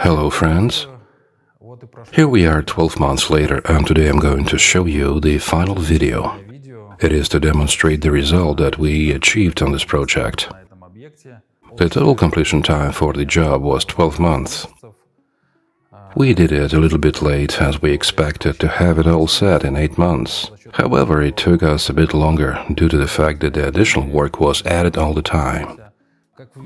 Hello friends, here we are 12 months later and today I'm going to show you the final video. It is to demonstrate the result that we achieved on this project. The total completion time for the job was 12 months. We did it a little bit late as we expected to have it all set in 8 months. However, it took us a bit longer due to the fact that the additional work was added all the time.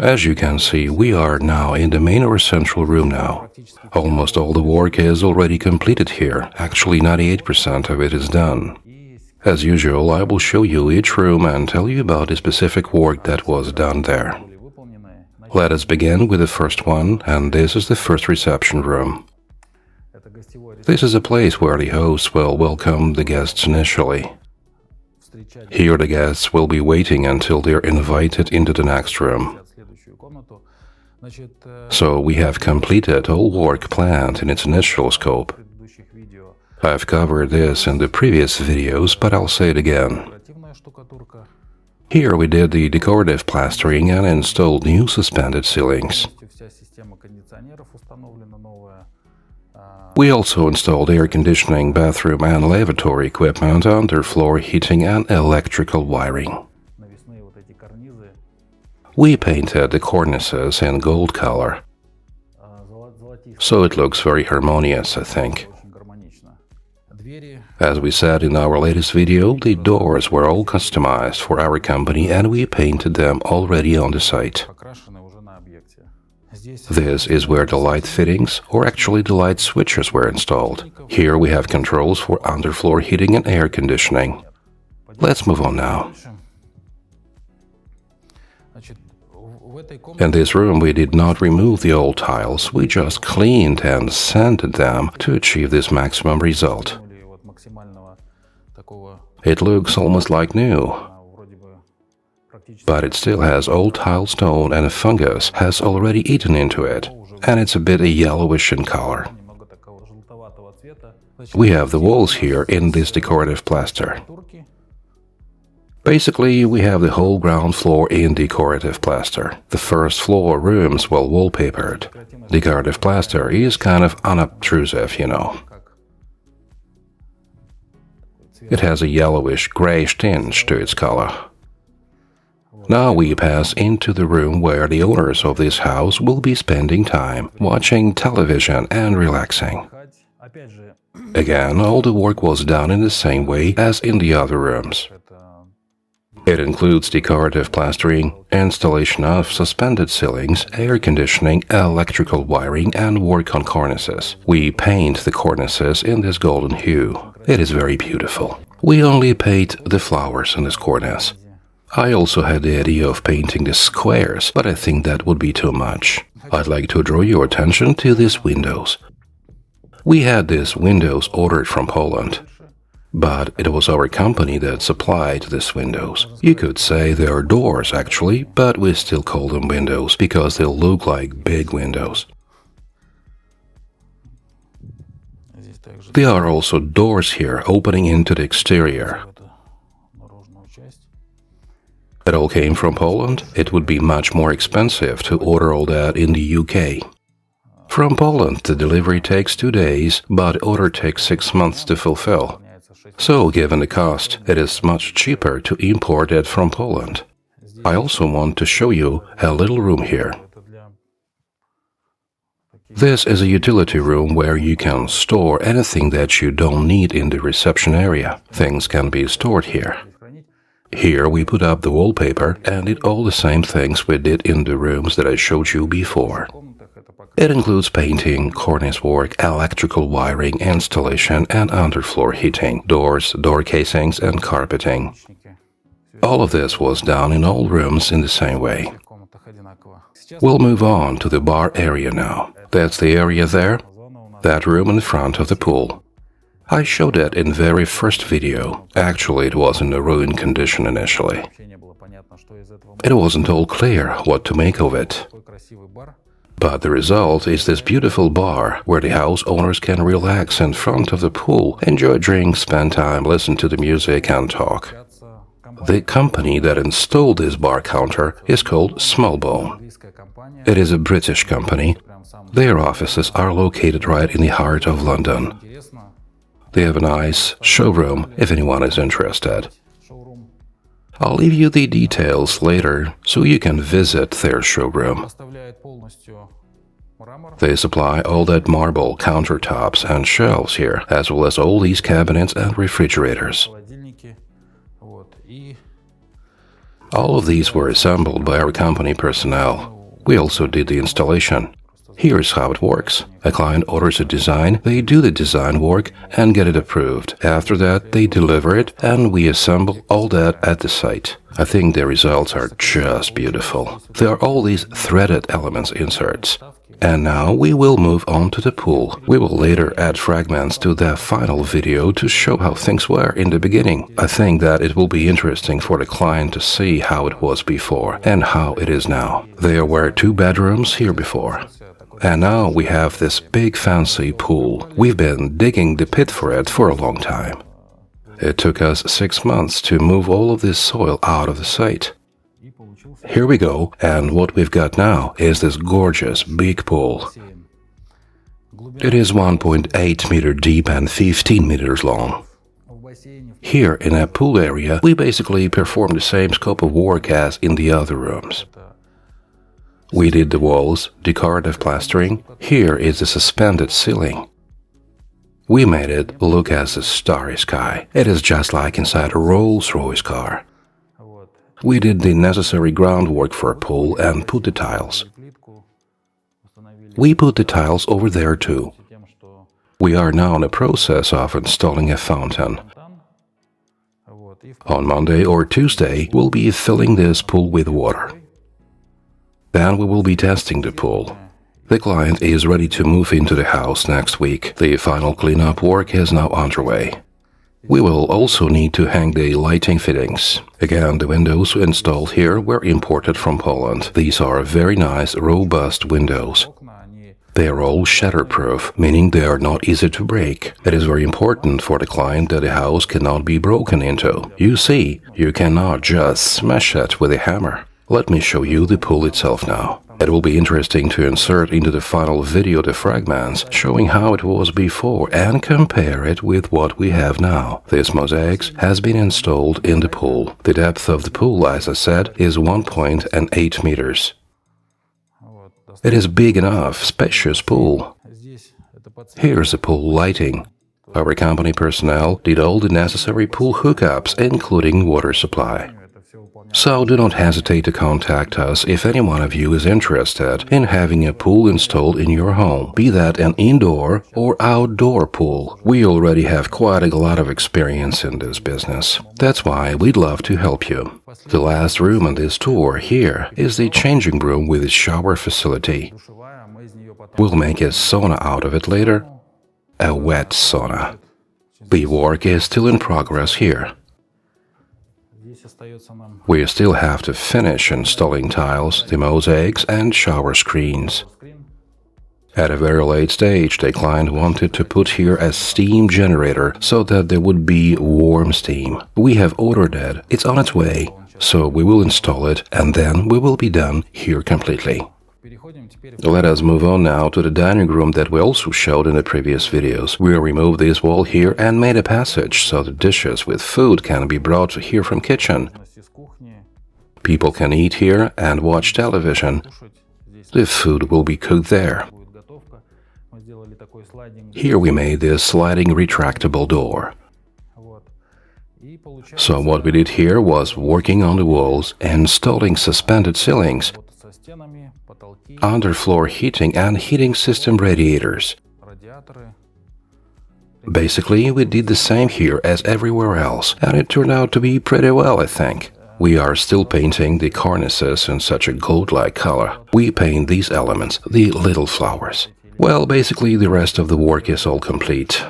As you can see, we are now in the main or central room now. Almost all the work is already completed here. Actually, 98% of it is done. As usual, I will show you each room and tell you about the specific work that was done there. Let us begin with the first one, and this is the first reception room. This is a place where the hosts will welcome the guests initially. Here the guests will be waiting until they are invited into the next room. So we have completed all work planned in its initial scope. I've covered this in the previous videos, but I'll say it again. Here we did the decorative plastering and installed new suspended ceilings. We also installed air conditioning, bathroom and lavatory equipment, underfloor heating and electrical wiring. We painted the cornices in gold color, so it looks very harmonious, I think. As we said in our latest video, the doors were all customized for our company and we painted them already on the site. This is where the light fittings, or actually the light switches, were installed. Here we have controls for underfloor heating and air conditioning. Let's move on now. In this room we did not remove the old tiles, we just cleaned and sanded them to achieve this maximum result. It looks almost like new, but it still has old tile stone and a fungus has already eaten into it, and it's a bit yellowish in color. We have the walls here in this decorative plaster. Basically, we have the whole ground floor in decorative plaster. The first floor rooms were wallpapered. Decorative plaster is kind of unobtrusive, you know. It has a yellowish, grayish tinge to its color. Now we pass into the room where the owners of this house will be spending time, watching television and relaxing. Again, all the work was done in the same way as in the other rooms. It includes decorative plastering, installation of suspended ceilings, air conditioning, electrical wiring, and work on cornices. We paint the cornices in this golden hue. It is very beautiful. We only paint the flowers in this cornice. I also had the idea of painting the squares, but I think that would be too much. I'd like to draw your attention to these windows. We had these windows ordered from Poland, but it was our company that supplied these windows. You could say they are doors actually, but we still call them windows because they look like big windows. There are also doors here opening into the exterior. It all came from Poland. It would be much more expensive to order all that in the UK. From Poland, the delivery takes 2 days, but the order takes 6 months to fulfill. So, given the cost, it is much cheaper to import it from Poland. I also want to show you a little room here. This is a utility room where you can store anything that you don't need in the reception area. Things can be stored here. Here we put up the wallpaper and did all the same things we did in the rooms that I showed you before. It includes painting, cornice work, electrical wiring, installation and underfloor heating, doors, door casings and carpeting. All of this was done in all rooms in the same way. We'll move on to the bar area now. That's the area there, that room in front of the pool. I showed it in the very first video. Actually, it was in a ruined condition initially. It wasn't all clear what to make of it. But the result is this beautiful bar where the house owners can relax in front of the pool, enjoy drinks, spend time, listen to the music and talk. The company that installed this bar counter is called Smallbone. It is a British company. Their offices are located right in the heart of London. They have a nice showroom if anyone is interested. I'll leave you the details later so you can visit their showroom. They supply all that marble countertops and shelves here, as well as all these cabinets and refrigerators. All of these were assembled by our company personnel. We also did the installation. Here's how it works. A client orders a design, they do the design work and get it approved. After that, they deliver it and we assemble all that at the site. I think the results are just beautiful. There are all these threaded elements inserts. And now we will move on to the pool. We will later add fragments to the final video to show how things were in the beginning. I think that it will be interesting for the client to see how it was before and how it is now. There were 2 bedrooms here before. And now we have this big fancy pool. We've been digging the pit for it for a long time. It took us 6 months to move all of this soil out of the site. Here we go, and what we've got now is this gorgeous big pool. It is 1.8 meter deep and 15 meters long. Here in a pool area, we basically perform the same scope of work as in the other rooms. We did the walls, decorative plastering. Here is the suspended ceiling. We made it look as a starry sky. It is just like inside a Rolls-Royce car. We did the necessary groundwork for a pool and put the tiles. We put the tiles over there too. We are now in the process of installing a fountain. On Monday or Tuesday, we'll be filling this pool with water. Then we will be testing the pool. The client is ready to move into the house next week. The final cleanup work is now underway. We will also need to hang the lighting fittings. Again, the windows installed here were imported from Poland. These are very nice, robust windows. They are all shatterproof, meaning they are not easy to break. It is very important for the client that the house cannot be broken into. You see, you cannot just smash it with a hammer. Let me show you the pool itself now. It will be interesting to insert into the final video the fragments showing how it was before and compare it with what we have now. This mosaics has been installed in the pool. The depth of the pool, as I said, is 1.8 meters. It is big enough, spacious pool. Here's the pool lighting. Our company personnel did all the necessary pool hookups, including water supply. So do not hesitate to contact us if any one of you is interested in having a pool installed in your home, be that an indoor or outdoor pool. We already have quite a lot of experience in this business. That's why we'd love to help you. The last room in this tour here is the changing room with its shower facility. We'll make a sauna out of it later, a wet sauna. The work is still in progress here. We still have to finish installing tiles, the mosaics and shower screens. At a very late stage, the client wanted to put here a steam generator so that there would be warm steam. We have ordered it, it's on its way, so we will install it and then we will be done here completely. Let us move on now to the dining room that we also showed in the previous videos. We removed this wall here and made a passage so the dishes with food can be brought here from kitchen. People can eat here and watch television. The food will be cooked there. Here we made this sliding retractable door. So what we did here was working on the walls, installing suspended ceilings, underfloor heating and heating system radiators. Basically, we did the same here as everywhere else, and it turned out to be pretty well, I think. We are still painting the cornices in such a gold-like color. We paint these elements, the little flowers. Well, basically the rest of the work is all complete.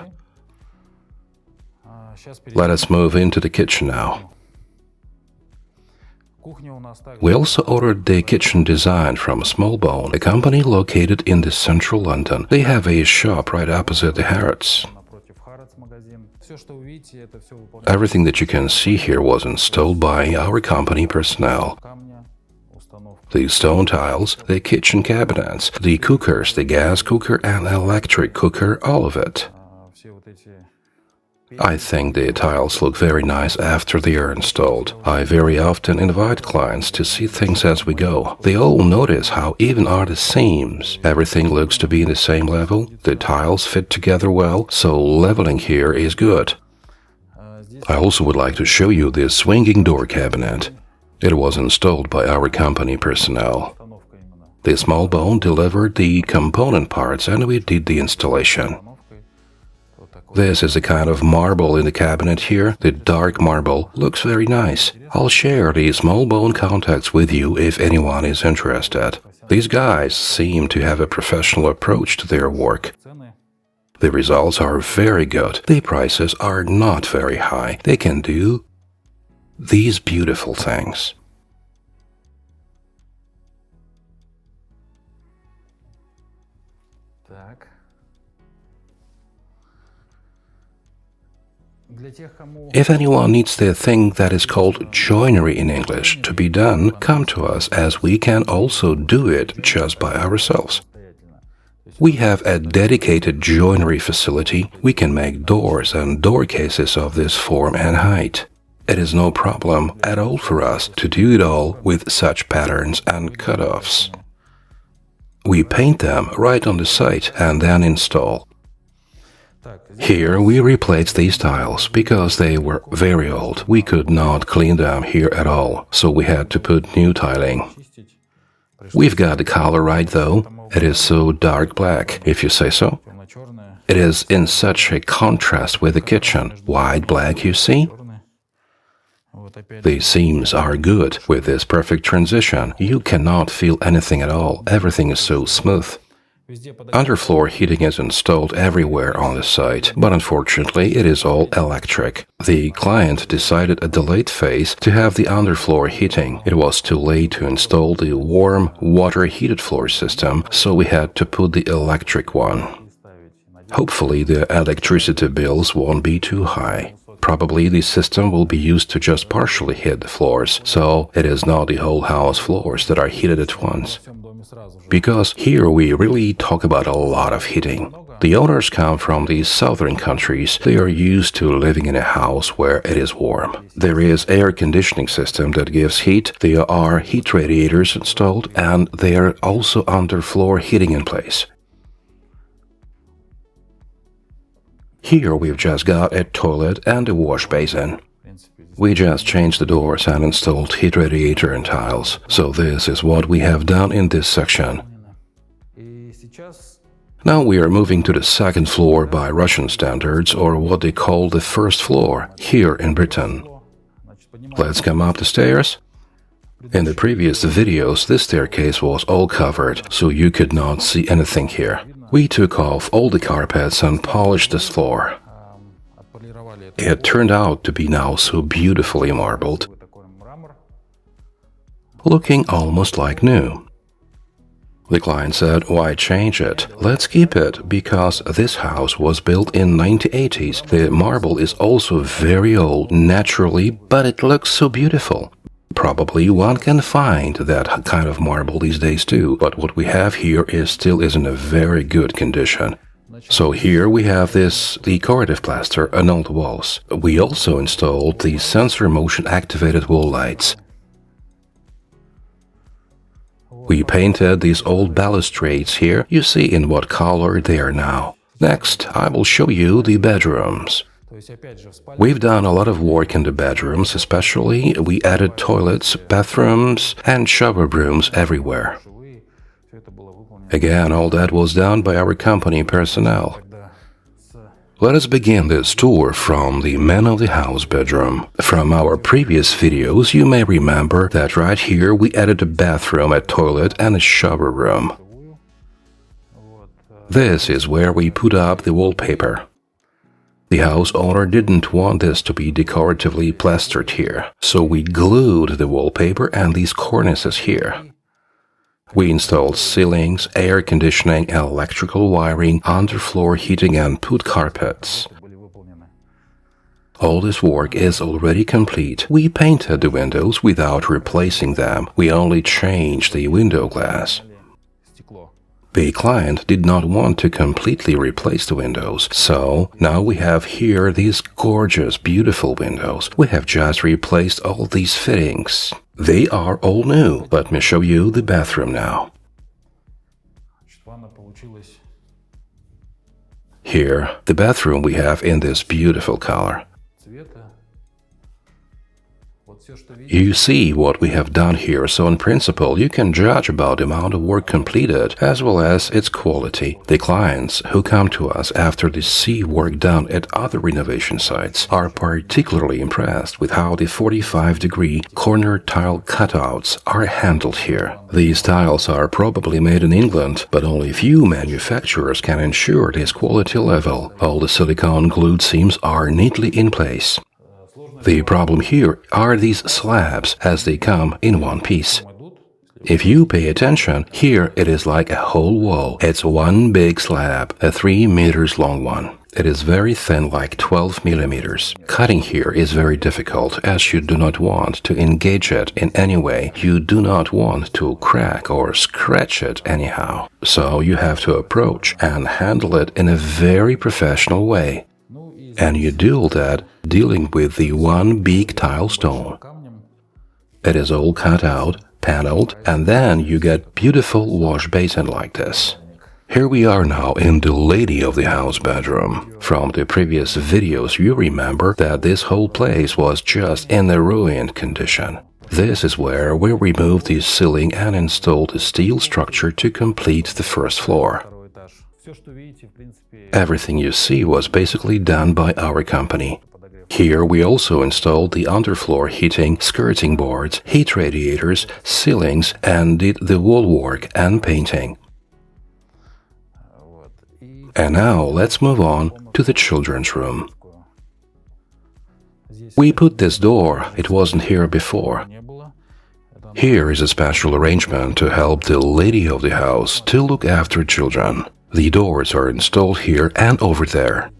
Let us move into the kitchen now. We also ordered the kitchen design from Smallbone, a company located in the central London. They have a shop right opposite the Harrods. Everything that you can see here was installed by our company personnel. the stone tiles, the kitchen cabinets, the cookers, the gas cooker and electric cooker, all of it. I think the tiles look very nice after they are installed. I very often invite clients to see things as we go. They all notice how even are the seams. Everything looks to be in the same level. The tiles fit together well, so leveling here is good. I also would like to show you this swinging door cabinet. It was installed by our company personnel. The small bone delivered the component parts and we did the installation. This is a kind of marble in the cabinet here. The dark marble looks very nice. I'll share the small bone contacts with you if anyone is interested. These guys seem to have a professional approach to their work. The results are very good. The prices are not very high. They can do these beautiful things. If anyone needs the thing that is called joinery in English to be done, come to us, as we can also do it just by ourselves. We have a dedicated joinery facility. We can make doors and door cases of this form and height. It is no problem at all for us to do it all with such patterns and cut-offs. We paint them right on the site and then install. Here we replaced these tiles because they were very old. We could not clean them here at all, so we had to put new tiling. We've got the color right though. It is so dark black, if you say so. It is in such a contrast with the kitchen. White black, you see? The seams are good. With this perfect transition, you cannot feel anything at all. Everything is so smooth. Underfloor heating is installed everywhere on the site, but unfortunately it is all electric. The client decided at the late phase to have the underfloor heating. It was too late to install the warm, water-heated floor system, so we had to put the electric one. Hopefully the electricity bills won't be too high. Probably the system will be used to just partially heat the floors, so it is not the whole house floors that are heated at once. Because here we really talk about a lot of heating. The owners come from the southern countries. They are used to living in a house where it is warm. There is air conditioning system that gives heat. There are heat radiators installed, and there are also underfloor heating in place. Here we've just got a toilet and a wash basin. We just changed the doors and installed heat radiator and tiles. So this is what we have done in this section. Now we are moving to the second floor by Russian standards, or what they call the first floor, here in Britain. Let's come up the stairs. In the previous videos, this staircase was all covered, so you could not see anything here. We took off all the carpets and polished this floor. It turned out to be now so beautifully marbled, looking almost like new. The client said, why change it? Let's keep it, because this house was built in 1980s. The marble is also very old, naturally, but it looks so beautiful. Probably one can find that kind of marble these days too, but what we have here still is in a very good condition. So here we have this decorative plaster on all the walls. We also installed the sensor motion activated wall lights. We painted these old balustrades here. You see in what color they are now. Next, I will show you the bedrooms. We've done a lot of work in the bedrooms, especially we added toilets, bathrooms and shower rooms everywhere. Again, all that was done by our company personnel. Let us begin this tour from the man of the house bedroom. From our previous videos, you may remember that right here we added a bathroom, a toilet and a shower room. This is where we put up the wallpaper. The house owner didn't want this to be decoratively plastered here, so we glued the wallpaper and these cornices here. We installed ceilings, air conditioning, electrical wiring, underfloor heating and put carpets. All this work is already complete. We painted the windows without replacing them. We only changed the window glass. The client did not want to completely replace the windows, so now we have here these gorgeous, beautiful windows. We have just replaced all these fittings. They are all new. Let me show you the bathroom now. Here, the bathroom we have in this beautiful color. You see what we have done here, so in principle you can judge about the amount of work completed as well as its quality. The clients who come to us after they see work done at other renovation sites are particularly impressed with how the 45-degree corner tile cutouts are handled here. These tiles are probably made in England, but only few manufacturers can ensure this quality level. All the silicone glued seams are neatly in place. The problem here are these slabs as they come in one piece. If you pay attention, here it is like a whole wall. It's one big slab, a 3 meters long one. It is very thin, like 12 millimeters. Cutting here is very difficult as you do not want to engage it in any way. You do not want to crack or scratch it anyhow. So you have to approach and handle it in a very professional way. And you do that dealing with the one big tile stone. It is all cut out, paneled, and then you get beautiful wash basin like this. Here we are now in the lady of the house bedroom. From the previous videos you remember that this whole place was just in a ruined condition. This is where we removed the ceiling and installed a steel structure to complete the first floor. Everything you see was basically done by our company. Here we also installed the underfloor heating, skirting boards, heat radiators, ceilings, and did the wall work and painting. And now let's move on to the children's room. We put this door, it wasn't here before. Here is a special arrangement to help the lady of the house to look after children. The doors are installed here and over there.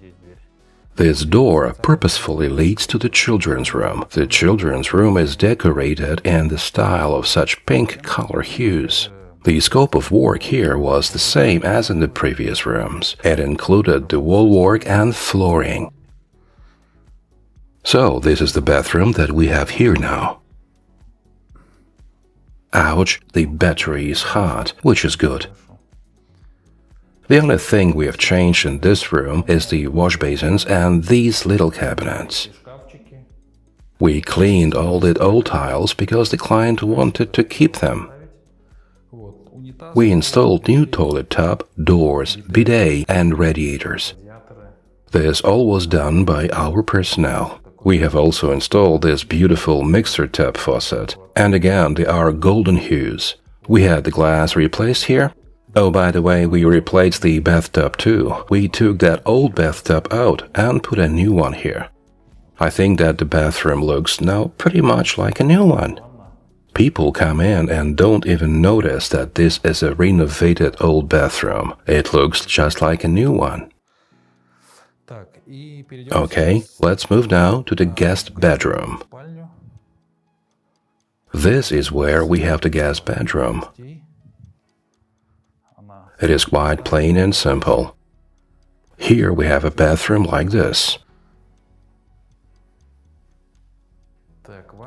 This door purposefully leads to the children's room. The children's room is decorated in the style of such pink color hues. The scope of work here was the same as in the previous rooms. It included the wall work and flooring. So this is the bathroom that we have here now. Ouch, the battery is hot, which is good. The only thing we have changed in this room is the wash basins and these little cabinets. We cleaned all the old tiles because the client wanted to keep them. We installed new toilet tub, doors, bidet and radiators. This all was done by our personnel. We have also installed this beautiful mixer tap faucet, and again they are golden hues. We had the glass replaced here. Oh, by the way, we replaced the bathtub too. We took that old bathtub out and put a new one here. I think that the bathroom looks now pretty much like a new one. People come in and don't even notice that this is a renovated old bathroom. It looks just like a new one. Okay, let's move now to the guest bedroom. This is where we have the guest bedroom. It is quite plain and simple. Here we have a bathroom like this.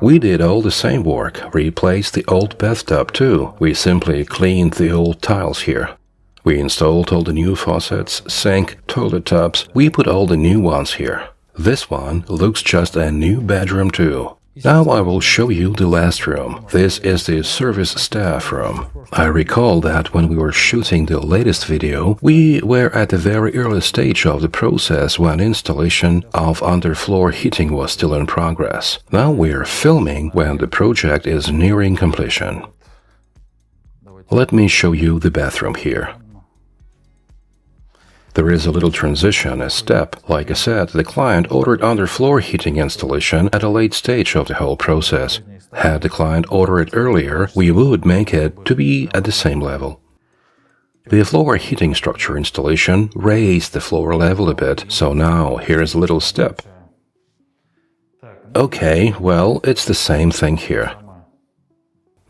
We did all the same work, replaced the old bathtub too. We simply cleaned the old tiles here. We installed all the new faucets, sink, toilet tubs. We put all the new ones here. This one looks just a new bedroom too. Now I will show you the last room. This is the service staff room. I recall that when we were shooting the latest video, we were at the very early stage of the process when installation of underfloor heating was still in progress. Now we are filming when the project is nearing completion. Let me show you the bathroom here. There is a little transition, a step. Like I said, the client ordered underfloor heating installation at a late stage of the whole process. Had the client ordered it earlier, we would make it to be at the same level. The floor heating structure installation raised the floor level a bit, so now here is a little step. Okay, well, it's the same thing here.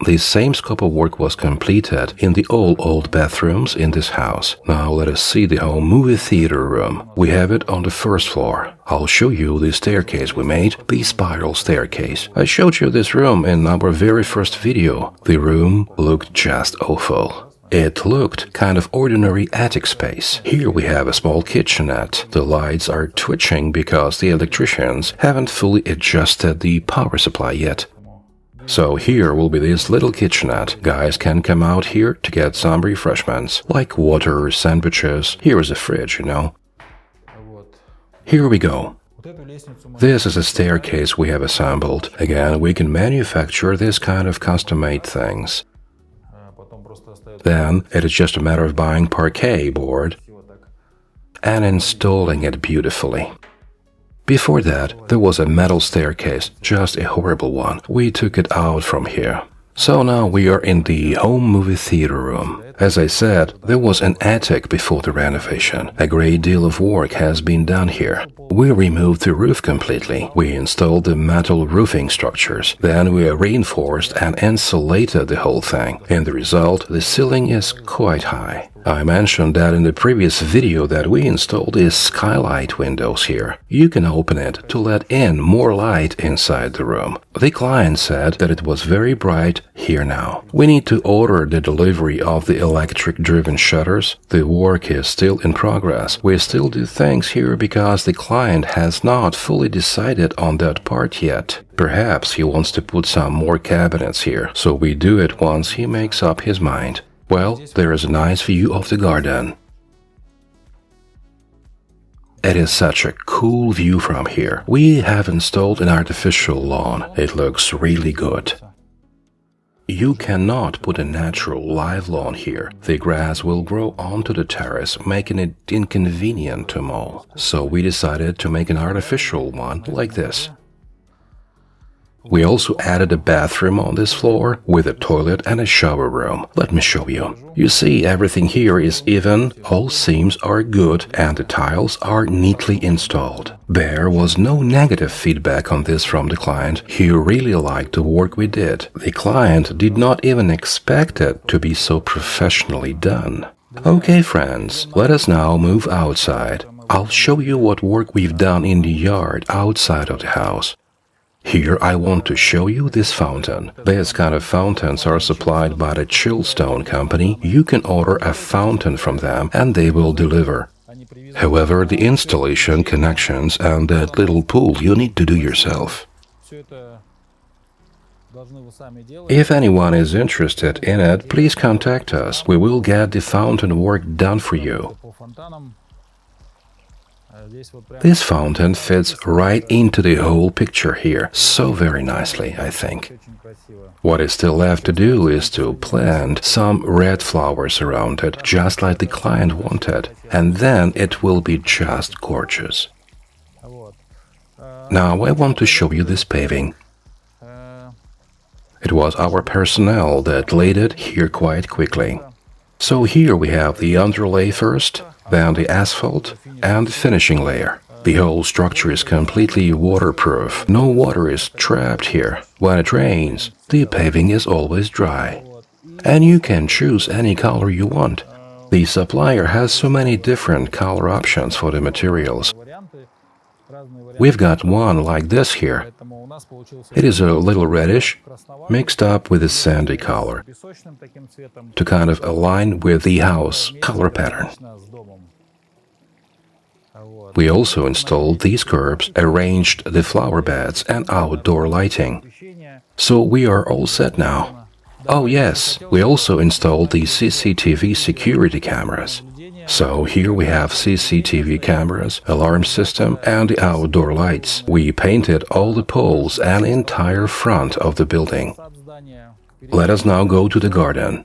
The same scope of work was completed in the all old bathrooms in this house. Now let us see the home movie theater room. We have it on the first floor. I'll show you the staircase we made, the spiral staircase. I showed you this room in our very first video. The room looked just awful. It looked kind of ordinary attic space. Here we have a small kitchenette. The lights are twitching because the electricians haven't fully adjusted the power supply yet. So here will be this little kitchenette. Guys can come out here to get some refreshments, like water, sandwiches. Here is a fridge, you know. Here we go. This is a staircase we have assembled. Again, we can manufacture this kind of custom-made things. Then it is just a matter of buying parquet board and installing it beautifully. Before that, there was a metal staircase, just a horrible one. We took it out from here. So now we are in the home movie theater room. As I said, there was an attic before the renovation. A great deal of work has been done here. We removed the roof completely. We installed the metal roofing structures. Then we reinforced and insulated the whole thing. In the result, the ceiling is quite high. I mentioned that in the previous video that we installed these skylight windows here. You can open it to let in more light inside the room. The client said that it was very bright here now. We need to order the delivery of the electric-driven shutters. The work is still in progress. We still do things here because the client has not fully decided on that part yet. Perhaps he wants to put some more cabinets here, so we do it once he makes up his mind. Well, there is a nice view of the garden. It is such a cool view from here. We have installed an artificial lawn. It looks really good. You cannot put a natural live lawn here. The grass will grow onto the terrace, making it inconvenient to mow. So we decided to make an artificial one like this. We also added a bathroom on this floor with a toilet and a shower room. Let me show you. You see, everything here is even, all seams are good, and the tiles are neatly installed. There was no negative feedback on this from the client. He really liked the work we did. The client did not even expect it to be so professionally done. Okay, friends, let us now move outside. I'll show you what work we've done in the yard outside of the house. Here I want to show you this fountain. This kind of fountains are supplied by the Chillstone company. You can order a fountain from them and they will deliver. However, the installation, connections and that little pool you need to do yourself. If anyone is interested in it, please contact us. We will get the fountain work done for you. This fountain fits right into the whole picture here, so very nicely, I think. What is still left to do is to plant some red flowers around it, just like the client wanted, and then it will be just gorgeous. Now I want to show you this paving. It was our personnel that laid it here quite quickly. So here we have the underlay first, then the asphalt and the finishing layer. The whole structure is completely waterproof. No water is trapped here. When it rains, the paving is always dry. And you can choose any color you want. The supplier has so many different color options for the materials. We've got one like this here. It is a little reddish, mixed up with a sandy color, to kind of align with the house color pattern. We also installed these curbs, arranged the flower beds and outdoor lighting. So we are all set now. Oh yes, we also installed the CCTV security cameras. So here we have CCTV cameras, alarm system and the outdoor lights. We painted all the poles and entire front of the building. Let us now go to the garden.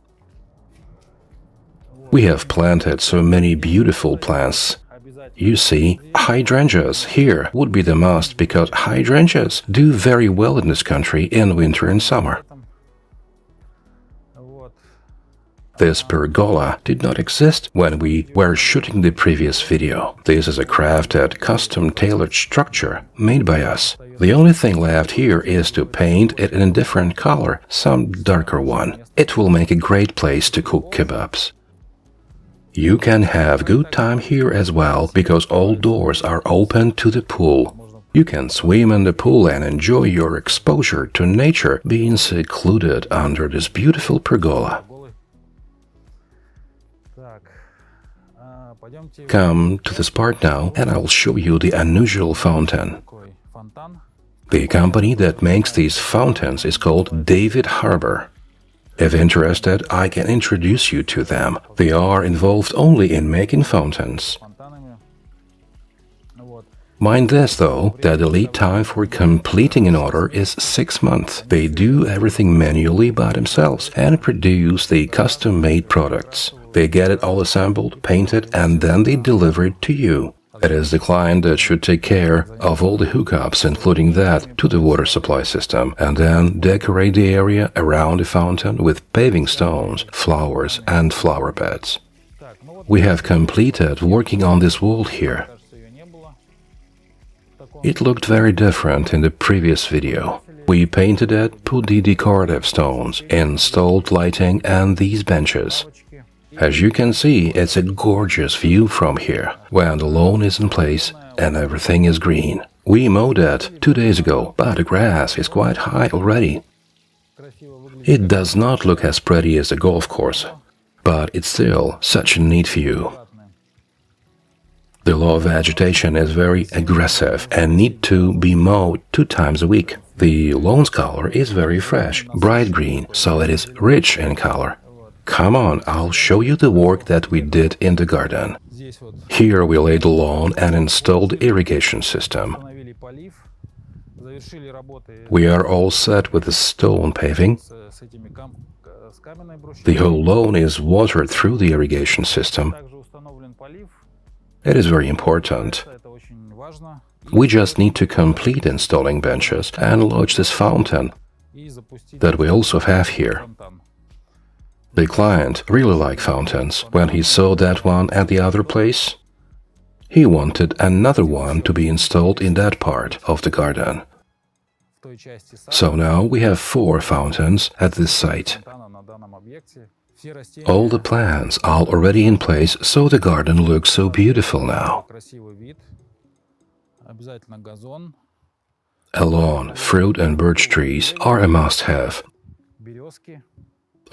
We have planted so many beautiful plants. You see, hydrangeas here would be the must because hydrangeas do very well in this country in winter and summer. This pergola did not exist when we were shooting the previous video. This is a crafted, custom-tailored structure made by us. The only thing left here is to paint it in a different color, some darker one. It will make a great place to cook kebabs. You can have good time here as well, because all doors are open to the pool. You can swim in the pool and enjoy your exposure to nature, being secluded under this beautiful pergola. Come to this part now, and I'll show you the unusual fountain. The company that makes these fountains is called David Harbour. If interested, I can introduce you to them. They are involved only in making fountains. Mind this, though, that the lead time for completing an order is 6 months. They do everything manually by themselves and produce the custom-made products. They get it all assembled, painted, and then they deliver it to you. It is the client that should take care of all the hookups, including that to the water supply system, and then decorate the area around the fountain with paving stones, flowers, and flower beds. We have completed working on this wall here. It looked very different in the previous video. We painted it, put the decorative stones, installed lighting and these benches. As you can see, it's a gorgeous view from here, when the lawn is in place and everything is green. We mowed it 2 days ago, but the grass is quite high already. It does not look as pretty as a golf course, but it's still such a neat view. The low vegetation is very aggressive and need to be mowed 2 times a week. The lawn's color is very fresh, bright green, so it is rich in color. Come on, I'll show you the work that we did in the garden. Here we laid the lawn and installed the irrigation system. We are all set with the stone paving. The whole lawn is watered through the irrigation system. It is very important. We just need to complete installing benches and launch this fountain that we also have here. The client really liked fountains. When he saw that one at the other place, he wanted another one to be installed in that part of the garden. So now we have 4 fountains at this site. All the plants are already in place, so the garden looks so beautiful now. A lawn, fruit and birch trees are a must-have.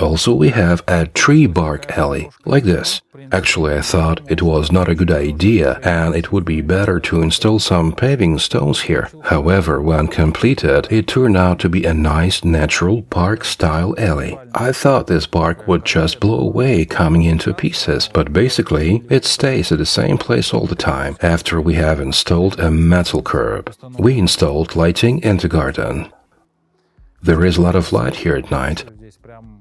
Also, we have a tree bark alley, like this. Actually, I thought it was not a good idea, and it would be better to install some paving stones here. However, when completed, it turned out to be a nice, natural park-style alley. I thought this bark would just blow away, coming into pieces, but basically, it stays at the same place all the time, after we have installed a metal curb. We installed lighting in the garden. There is a lot of light here at night.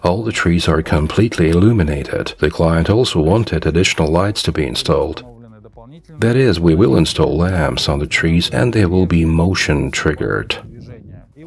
All the trees are completely illuminated. The client also wanted additional lights to be installed. That is, we will install lamps on the trees and they will be motion triggered.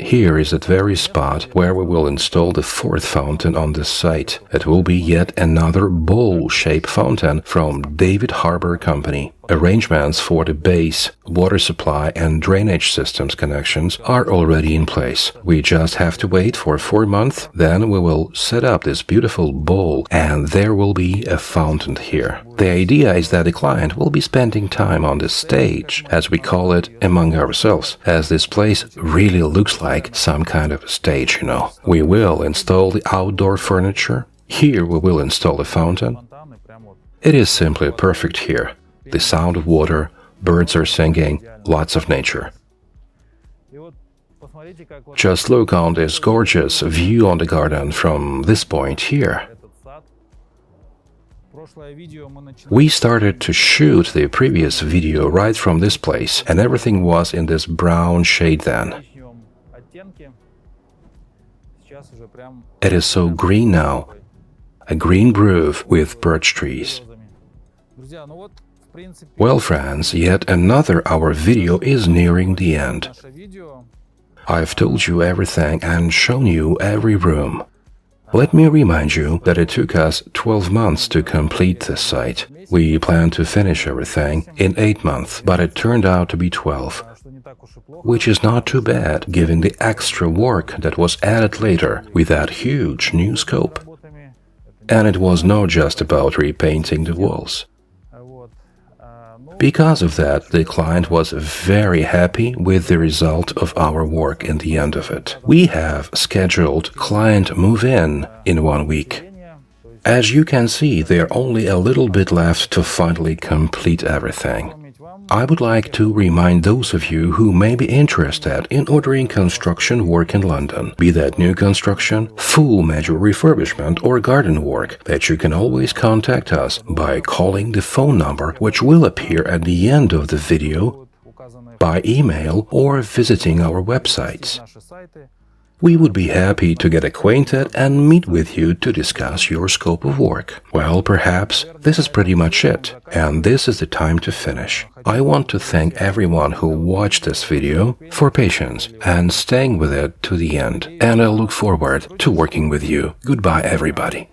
Here is that very spot where we will install the 4th fountain on this site. It will be yet another bowl-shaped fountain from David Harbour Company. Arrangements for the base, water supply and drainage systems connections are already in place. We just have to wait for 4 months, then we will set up this beautiful bowl and there will be a fountain here. The idea is that the client will be spending time on this stage, as we call it, among ourselves, as this place really looks like some kind of stage, you know. We will install the outdoor furniture. Here we will install a fountain. It is simply perfect here. The sound of water, birds are singing, lots of nature. Just look on this gorgeous view on the garden from this point here. We started to shoot the previous video right from this place, and everything was in this brown shade then. It is so green now, a green grove with birch trees. Well, friends, yet another hour video is nearing the end. I've told you everything and shown you every room. Let me remind you that it took us 12 months to complete this site. We planned to finish everything in 8 months, but it turned out to be 12, which is not too bad given the extra work that was added later with that huge new scope. And it was not just about repainting the walls. Because of that, the client was very happy with the result of our work in the end of it. We have scheduled client move-in 1 week. As you can see, there only a little bit left to finally complete everything. I would like to remind those of you who may be interested in ordering construction work in London, be that new construction, full major refurbishment or garden work, that you can always contact us by calling the phone number which will appear at the end of the video, by email or visiting our websites. We would be happy to get acquainted and meet with you to discuss your scope of work. Well, perhaps this is pretty much it, and this is the time to finish. I want to thank everyone who watched this video for patience and staying with it to the end, and I look forward to working with you. Goodbye, everybody.